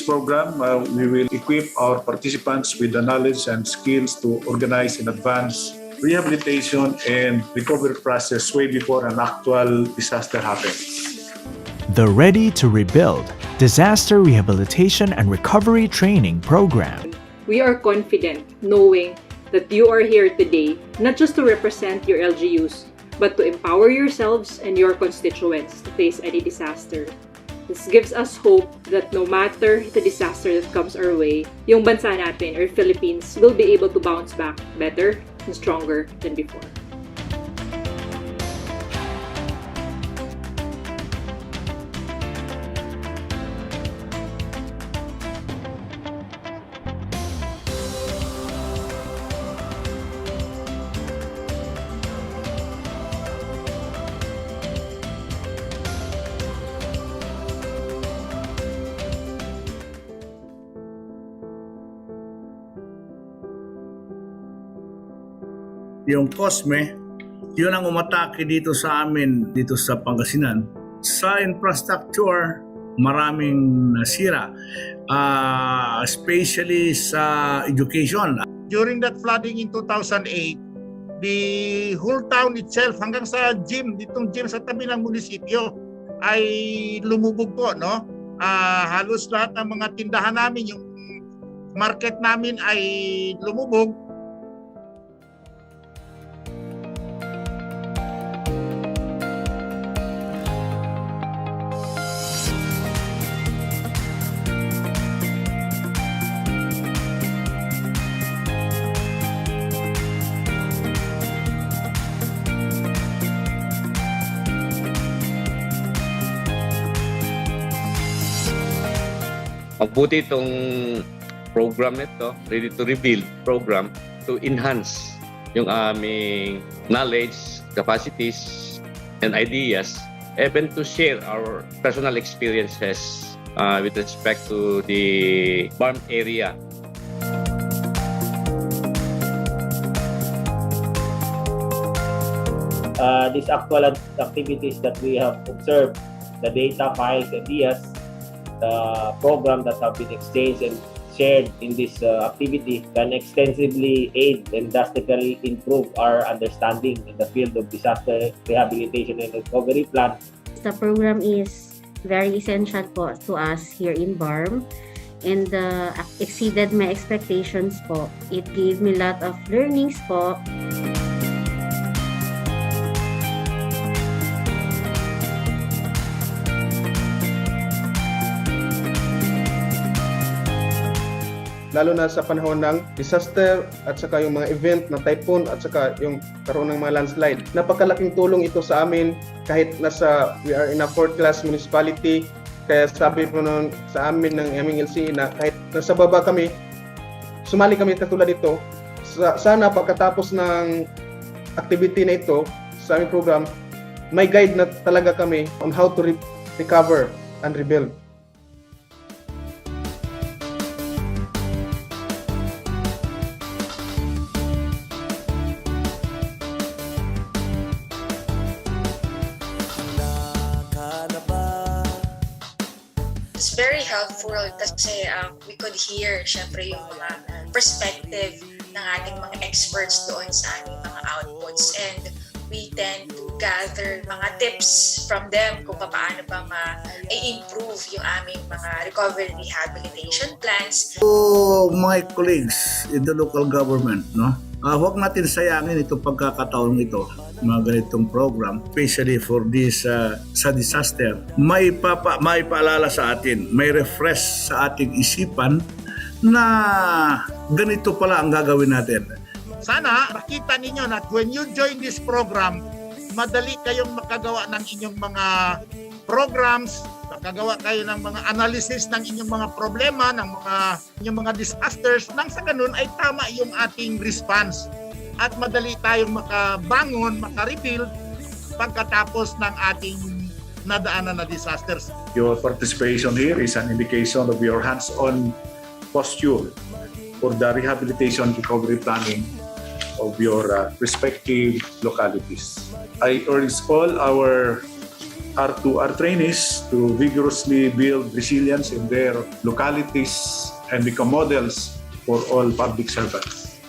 this program, we will equip our participants with the knowledge and skills to organize in advance rehabilitation and recovery process way before an actual disaster happens. The Ready to Rebuild Disaster Rehabilitation and Recovery Training Program. We are confident knowing that you are here today not just to represent your LGUs, but to empower yourselves and your constituents to face any disaster. This gives us hope that no matter the disaster that comes our way, yung bansa natin or Philippines will be able to bounce back better and stronger than before. Yung COSME, yun ang umatake dito sa amin, dito sa Pangasinan. Sa infrastructure, maraming nasira, especially sa education. During that flooding in 2008, the whole town itself, hanggang sa gym, ditong gym sa tabi ng munisipyo, ay lumubog po, no? Halos lahat ng mga tindahan namin, yung market namin ay lumubog. Magbuti itong program nito, Ready to Rebuild program, to enhance yung aming knowledge, capacities, and ideas, even to share our personal experiences with respect to the farm area. These actual activities that we have observed, the data, files, ideas, the program that have been exchanged and shared in this activity can extensively aid and drastically improve our understanding in the field of disaster rehabilitation and recovery plan. The program is very essential po to us here in BARM and exceeded my expectations po. It gave me a lot of learnings po. Lalo na sa panahon ng disaster at saka yung mga event na typhoon at saka yung karoon ng mga landslide. Napakalaking tulong ito sa amin kahit we are in a 4th class municipality. Kaya sabi ko noon sa amin ng aming LCE na kahit nasa baba kami, sumali kami katulad ito. Sana pagkatapos ng activity na ito sa aming program, may guide na talaga kami on how to recover and rebuild. It's very helpful kasi we could hear syempre yung mga perspective ng ating mga experts doon sa ating mga outputs, and we tend to gather mga tips from them kung paano ba ma-improve yung aming mga recovery rehabilitation plans. So, my colleagues in the local government, no? Huwag natin sayangin itong pagkakataon ito, mga ganitong program, especially for this sa disaster. May paalala sa atin, may refresh sa ating isipan na ganito pala ang gagawin natin. Sana makita ninyo na when you join this program, madali kayong makagawa ng inyong mga programs, makagawa kayo ng mga analysis ng inyong mga problema, ng inyong mga disasters, nang sa ganun ay tama yung ating response at madali tayong makabangon, makarebuild pagkatapos ng ating nadaanan na disasters. Your participation here is an indication of your hands-on posture for the rehabilitation recovery planning of your respective localities. I urge all our R2R trainees to vigorously build resilience in their localities and become models for all public servants.